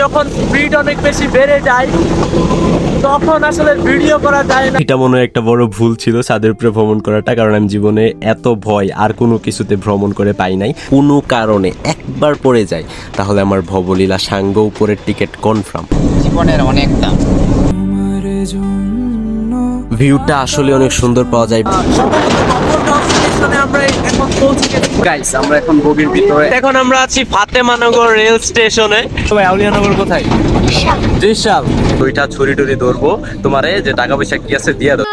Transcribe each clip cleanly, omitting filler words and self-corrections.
যখন স্পিড অনেক বেশি বেড়ে যায় তখন আসলে ভিডিও করা যায় না। এটা মনে হয় একটা বড় ভুল ছিল ছাদের উপরে ভ্রমণ করাটা, কারণ আমি জীবনে এত ভয় আর কোনো কিছুতে ভ্রমণ করে পাই নাই। কোনো কারণে একবার পড়ে যায় তাহলে আমার ভবলীলা সাঙ্গ উপরের টিকিট কনফার্ম। জীবনের অনেক দাম। ভিউটা আসলে অনেক সুন্দর পাওয়া যায়। আমরা এখন পৌঁছে গেছি গাইস, আমরা এখন বগির ভিতরে। এখন আমরা আছি ফাতেমানগর রেল স্টেশনে। ভাই আউলিয়ানগর কোথায়? ত্রিশাল। দুইটা ছুরি টুরি ধরবো, তোমারে যে টাকা পয়সা কি আছে দিয়ে দাও।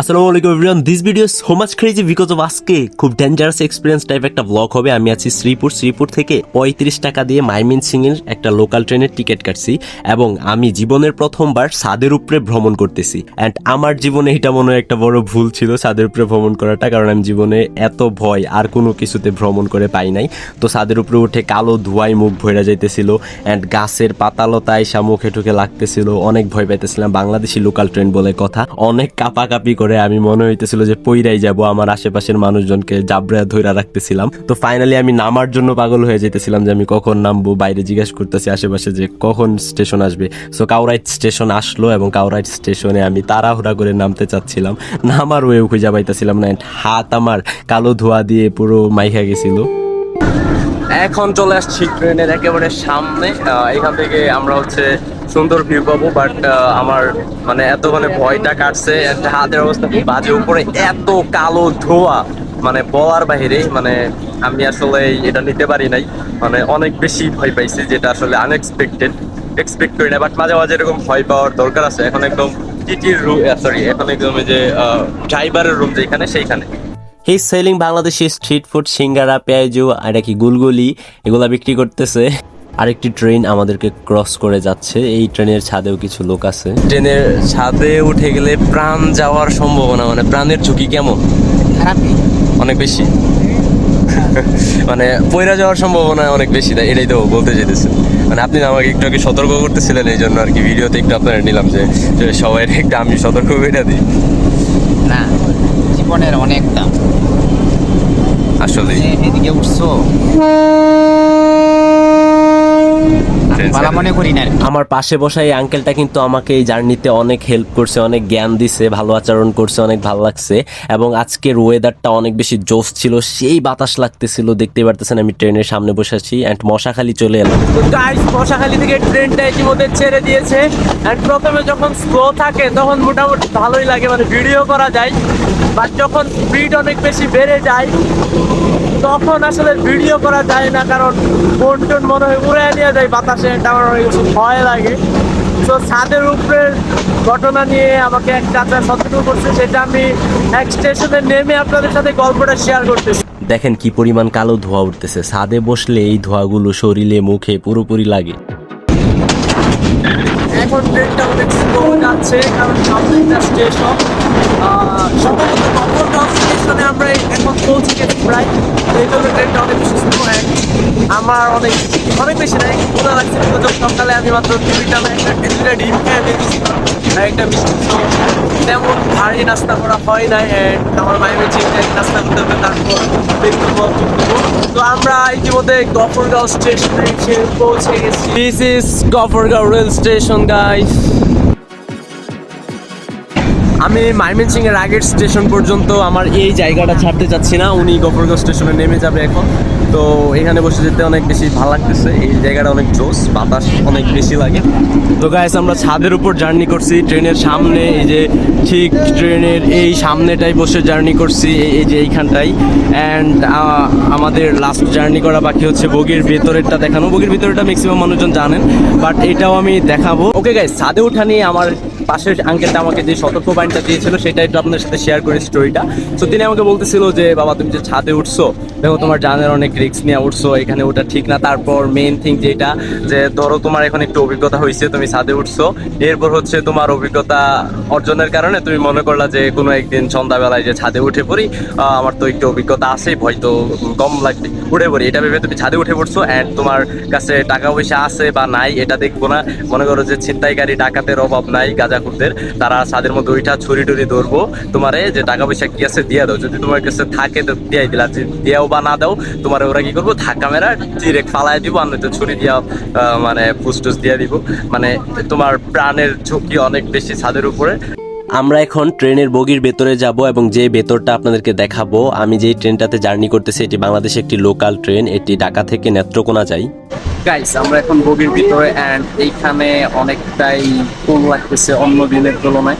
আসসালামু আলাইকুম everyone, this video so much crazy because of আজকে খুব ডেঞ্জারাস এক্সপিরিয়েন্স টাইপ একটা ব্লগ হবে। আমি আছি শ্রীপুর থেকে 35 টাকা দিয়ে ময়মনসিংহ এর একটা লোকাল ট্রেনের টিকিট কাটছি এবং আমি জীবনের প্রথমবার ছাদের উপরে ভ্রমণ করতেছি। অ্যান্ড আমার জীবনে এটা মনে হয় একটা বড় ভুল ছিল ছাদের উপরে ভ্রমণ করাটা, কারণ আমি জীবনে এত ভয় আর কোনো কিছুতে ভ্রমণ করে পাই নাই। তো ছাদের উপরে উঠে কালো ধোঁয়ায় মুখ ভরে যাইতেছিল অ্যান্ড গাছের পাতালতায় সা মুখে ঠুকে লাগতেছিল, অনেক ভয় পাইতেছিলাম। বাংলাদেশি লোকাল ট্রেন বলে কথা, অনেক কাঁপাকাঁপি করে আমি মনে হইতেছিল যে পইরাই যাব। আমার আশেপাশের মানুষজনকে জাবরা ধইরা রাখতেছিলাম। তো ফাইনালি আমি নামার জন্য পাগল হয়ে যেতেছিলাম যে আমি কখন নামবো। বাইরে জিজ্ঞেস করতেছি আশেপাশে যে কখন স্টেশন আসবে। সো কাউরাইট স্টেশন আসলো এবং কাউরাইট স্টেশনে আমি তাড়াহুড়া করে নামতে চাচ্ছিলাম, নামার ওয়েও খুঁজে পাইতেছিলাম না। হাত আমার কালো ধোয়া দিয়ে পুরো মাইখা গেছিল। এখন চলে আসছি ট্রেনের একেবারে সামনে। এখান থেকে আমরা সুন্দর ভিউ পাবো, বাট আমার মানে এত ভয়টা কাটছে। একটা হাতের অবস্থা খুব বাজে, উপরে এত কালো ধোঁয়া মানে বলার বাহিরে। আমি আসলে এটা নিতে পারি নাই, অনেক বেশি ভয় পাইছি, যেটা আসলে এক্সপেক্ট করি না। বাট মাঝে মাঝে এরকম ভয় পাওয়ার দরকার আছে। এখন একদম টিটির রুম, এখন একদম যে ড্রাইভারের রুম যেখানে সেইখানে। হি সেলিং বাংলাদেশি স্ট্রিট ফুড, সিঙ্গারা, পেঁয়াজু, এটা কি গুলগুলি, এগুলা বিক্রি করতেছে। আরেকটি ট্রেন আমাদেরকে ক্রস করে যাচ্ছে। এই ট্রেনের ছাদেও কিছু লোক আছে। ট্রেনের ছাদে উঠে গেলে প্রাণ যাওয়ার সম্ভাবনা, প্রাণের ঝুঁকি কেমন? খারাপই, অনেক বেশি। পয়রা যাওয়ার সম্ভাবনা অনেক বেশি, তাই এটাই তো বলতে চাইতেছি। আপনি আমাকে একটু আগে সতর্ক করতেছিলেন, এই জন্য আর কি ভিডিওতে একটু আপনারা নিলাম যে সবাই একটু আমি সতর্ক করে দিই। না জীবনের অনেক দাম। আসলে এদিকে উঠছো ভালো মনে করি না। আমার পাশে বসা এই আঙ্কেলটা কিন্তু আমাকে এই জার্নিতে অনেক হেল্প করছে, অনেক জ্ঞান দিছে, ভালো আচরণ করছে, অনেক ভালো লাগছে। এবং আজকের ওয়েদারটা অনেক বেশি জোশ ছিল, সেই বাতাস লাগতেছিল। দেখতে পারতেছেন আমি ট্রেনের সামনে বসে আছি অ্যান্ড মশাখালী চলে এলাম। তো গাইস, মশাখালী থেকে ট্রেনটা ইতিমধ্যে ছেড়ে দিয়েছে। এন্ড প্রথমে যখন স্লো থাকে তখন মোটামুটি ভালোই লাগে, ভিডিও করা যায়। বাট যখন স্পিড অনেক বেশি বেড়ে যায় তখন আসলে ভিডিও করা যায় না, কারণ ফোন টোন মনে হয় উড়ে নিয়ে যায় বাতাসে। আমার অনেক কিছু ভয় লাগে। তো ছাদের উপরের ঘটনা নিয়ে আমাকে এক চাচা সতর্ক করছে, সেটা আমি এক স্টেশনে নেমে আপনাদের সাথে গল্পটা শেয়ার করতেছি। দেখেন কি পরিমাণ কালো ধোঁয়া উঠতেছে। ছাদে বসলে এই ধোঁয়াগুলো শরীরে মুখে পুরোপুরি লাগে। এখন ট্রেনটা অনেক স্লো যাচ্ছে, কারণ সামনে একটা স্টেশন, সম্ভবত গফরগাঁও স্টেশনে আমরা এখন পৌঁছে গেছি প্রায়। এই জন্য ট্রেনটা অনেক বেশি স্লো। আমার অনেক বেশি নাই মজা লাগছে। সকালে আমি মাত্র দুইটা ডিম খেয়ে দিয়েছিলাম, একটা মিষ্টি। তেমন ভারী নাস্তা করা হয় নাই। আমার মায়ের চিন্তা নাস্তা করতে হবে, তারপর তো আমরা ইতিমধ্যে গফরগাঁও স্টেশনে এসে পৌঁছে গেছি। This is Gafargaon rail station guys. আমি ময়মনসিংহ এর আগের স্টেশন পর্যন্ত আমার এই জায়গাটা ছাড়তে চাচ্ছি না। উনি গফরগাঁও স্টেশনে নেমে যাবে এখন। তো এখানে বসে যেতে অনেক বেশি ভালো লাগতেছে। এই জায়গাটা অনেক জোস, বাতাস অনেক বেশি লাগে। তো গাইস, আমরা ছাদের উপর জার্নি করছি ট্রেনের সামনে। এই যে ঠিক ট্রেনের এই সামনেটাই বসে জার্নি করছি, এই যে এইখানটাই। অ্যান্ড আমাদের লাস্ট জার্নি করা বাকি হচ্ছে বগির ভেতরেরটা দেখানো। বগির ভেতরেরটা ম্যাক্সিমাম মানুষজন জানেন, বাট এটাও আমি দেখাবো। ওকে গাইস, ছাদে ওঠা নিয়ে আমার পাশের আঙ্কেলটা আমাকে যে সতর্ক বাণীটা দিয়েছিল সেটা একটু আপনাদের সাথে শেয়ার করি স্টোরিটা। তো তিনি আমাকে বলতেছিল যে বাবা, তুমি যে ছাদে উঠছো, দেখো তোমার জানের অনেক রিস্ক নিয়ে উঠছো, এখানে ওটা ঠিক না। তারপর মেইন থিং যেটা, যে ধরো তোমার এখন একটু অভিজ্ঞতা হয়েছে, তুমি ছাদে উঠছো, এরপর তোমার অভিজ্ঞতা অর্জনের কারণে তুমি মনে করলা যে কোনো একদিন সন্ধ্যাবেলায় যে ছাদে উঠে পড়ি, আমার তো একটু অভিজ্ঞতা আছে, ভয় তো কম লাগবে, উঠে পড়ি। এটা ভেবে তুমি ছাদে উঠে পড়ছো। অ্যান্ড তোমার কাছে টাকা পয়সা আছে বা নাই এটা দেখবো না। মনে করো যে ছিনতাইকারী ডাকাতের অভাব নাই, গাঁজাখুরদের, তারা ছাদের মধ্যে ওইটা ছুরি টুরি ধরবো, তোমারে যে টাকা পয়সা কি আছে দিয়ে দাও। যদি তোমার কাছে থাকে তো দিয়াই দিলা, দিয়াও বা না দাও, তোমার ওরা কি করবো ধাক্কা মেরা ডিরেক্ট ফালায় দিব, আর নয়তো ছুরি দিয়া মানে ফুসটুস দিয়ে দিব। মানে তোমার প্রাণের ঝুঁকি অনেক বেশি ছাদের উপরে। আমরা এখন ট্রেনের বগির ভেতরে যাব এবং যে ভেতরটা আপনাদেরকে দেখাবো, আমি যেই ট্রেনটাতে জার্নি করতেছি এটি বাংলাদেশে একটি লোকাল ট্রেন, এটি ঢাকা থেকে নেত্রকোনা যায়। গাইস আমরা এখন বগির ভিতরে, অ্যান্ড এইখানে অনেকটাই কম লাগতেছে অন্য দিনের তুলনায়।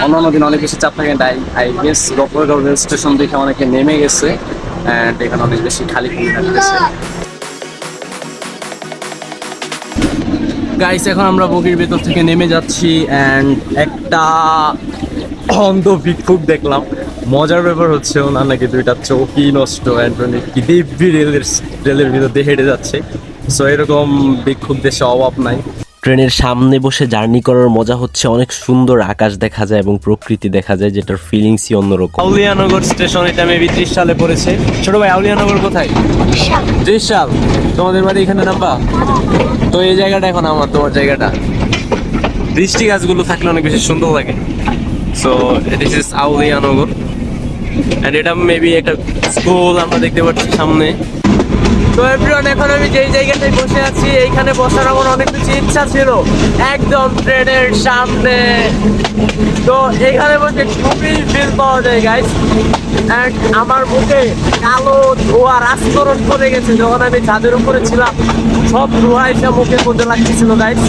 অন্যান্য দিন অনেক বেশি চাপ থাকে, I guess Gafargaon rail station দেখে অনেকে নেমে গেছে, অ্যান্ড এখানে অনেক বেশি খালি খালি থাকতেছে। গাইস এখন আমরা বগির ভেতর থেকে নেমে যাচ্ছি, অ্যান্ড একটা অন্ধ ভিক্ষুক দেখলাম। মজার ব্যাপার হচ্ছে ওনার নাকি দুইটা চোখই নষ্ট, অ্যান্ড উনি কি দিব্যি রেলের ভিতর দিয়ে হেঁটে যাচ্ছে। সো এরকম ভিক্ষুক দেশে অভাব নাই। ট্রেনের সামনে বসে জার্নি করার মজা হচ্ছে অনেক সুন্দর আকাশ দেখা যায় এবং প্রকৃতি দেখা যায়, যেটার ফিলিংসই অন্যরকম। আউলিয়ানগর স্টেশন, এটা মেবি 30 সালে পড়েছে। ছোট ভাই আউলিয়ানগর কোথায়? 30 সাল। তোমাদের বাড়ি এখানে নাম্বা? তো এই জায়গাটা এখন আমার, তোমার জায়গাটা বৃষ্টি গাছগুলো থাকলে অনেক বেশি সুন্দর লাগে। সো দিস ইজ আউলিয়ানগর, এন্ড এটা মেবি একটা স্কুল আমরা দেখতে পাচ্ছি সামনে। তো এভরিওয়ান এখন আমি যেই জায়গাটায় বসে আছি, এইখানে বসার আমার অনেক বেশি ইচ্ছা ছিল, একদম ট্রেনের সামনে। তো এখানে বসে খুবই ফিল পাওয়া যায় গাইস, অ্যান্ড আমার মুখে কালো ধোঁয়ার আস্তরণ করে গেছে যখন আমি ছাদের উপরে ছিলাম। সব ধোঁয়া এসে মুখের মধ্যে লাগতেছিল গাইস।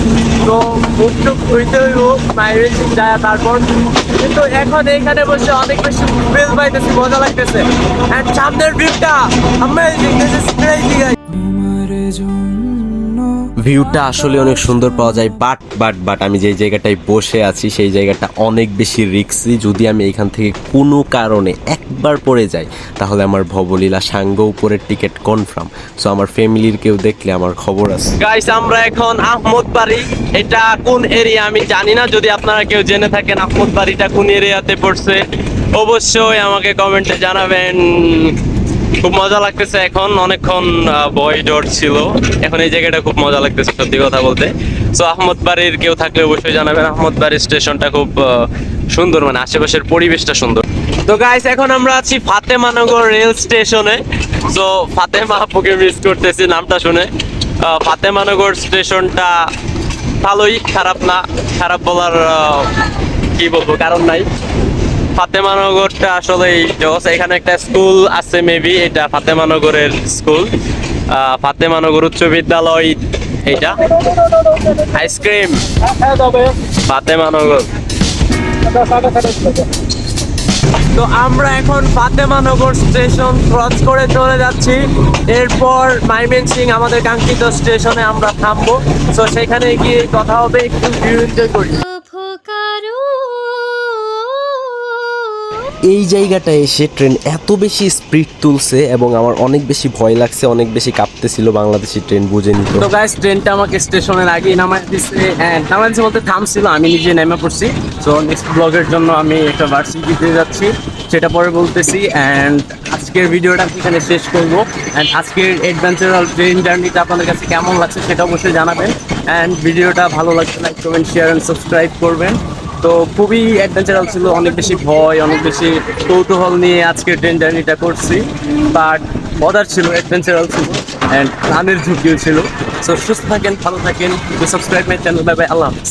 তো মুখটুক ধুইতে হইব মাইরেশন যায় তারপর, কিন্তু এখন এইখানে বসে অনেক বেশি ফিল পাইতেছি, মজা লাগতেছে। অ্যান্ড সামনের ভিউটা amazing, this is crazy guys. ভিউটা আসলে অনেক সুন্দর পাওয়া যায়, বাট আমি যেই জায়গাটায় বসে আছি সেই জায়গাটা অনেক বেশি রিস্কি। যদি আমি এখান থেকে কোনো কারণে একবার পড়ে যাই তাহলে আমার ভবলীলা সাঙ্গ উপরের টিকিট কনফার্ম। সো আমার ফ্যামিলির কেউ দেখলে আমার খবর আছে। গাইস আমরা এখন আহমদবাড়ি, এটা কোন এরিয়া আমি জানি না, যদি আপনারা কেউ জেনে থাকেন আহমদবাড়িটা কোন এরিয়াতে পড়ছে অবশ্যই আমাকে কমেন্টে জানাবেন। খুব মজা লাগতেছে এখন, অনেকক্ষণ ভয় ডর ছিল, এখন এই জায়গাটা খুব মজা লাগতেছে সত্যি কথা বলতে। সো আহমদবাড়ির কেউ থাকলে অবশ্যই জানাবেন। আহমদবাড়ি স্টেশনটা খুব সুন্দর, মানে আশেপাশের পরিবেশটা সুন্দর। তো গাইস এখন আমরা আছি ফাতেমানগর রেল স্টেশনে। সো ফাতেমা আপুকে মিস করতেছি নামটা শুনে। ফাতেমানগর স্টেশনটা ভালোই, খারাপ না, খারাপ বলার কি বলবো কারণ নাই। ফাতেমানগরটা আসলে এখানে একটা স্কুল আছে মেবি, এটা ফাতেমানগরের স্কুল, ফাতেমানগর উচ্চ বিদ্যালয়। এইটা আইসক্রিম ফাতেমানগর। তো আমরা এখন ফাতেমানগর স্টেশন ক্রস করে চলে যাচ্ছি, এরপর ময়মনসিংহ আমাদের কাঙ্ক্ষিত স্টেশনে আমরা থামবো। তো সেখানে গিয়ে কথা হবে, একটু ভিউ এনজয় করি। এই জায়গাটায় এসে ট্রেন এত বেশি স্পিড তুলছে এবং আমার অনেক বেশি ভয় লাগছে, অনেক বেশি কাঁপতেছিল। বাংলাদেশি ট্রেন বুঝে নিত। তো গাইস ট্রেনটা আমাকে স্টেশনের আগেই নামাই দিচ্ছে, নামাই দিচ্ছে বলতে থামছিল, আমি নিজে নেমে পড়ছি। সো নেক্সট ব্লগের জন্য আমি একটা ভার্সিটিতে যাচ্ছি, সেটা পরে বলতেছি। অ্যান্ড আজকের ভিডিওটা এখানে শেষ করবো। অ্যান্ড আজকের অ্যাডভেঞ্চারাল ট্রেন জার্নিটা আপনাদের কাছে কেমন লাগছে সেটা অবশ্যই জানাবেন। অ্যান্ড ভিডিওটা ভালো লাগছে like comment share and subscribe করবেন। তো খুবই অ্যাডভেঞ্চারাল ছিল, অনেক বেশি ভয়, অনেক বেশি কৌতূহল নিয়ে আজকের ট্রেন জার্নিটা করছি, বাট মজার ছিল, অ্যাডভেঞ্চারাল ছিল, অ্যান্ড প্রাণের ঝুঁকিও ছিল। সো সুস্থ থাকেন, ভালো থাকেন, subscribe my channel. Bye bye, আল্লাহ হাফেজ।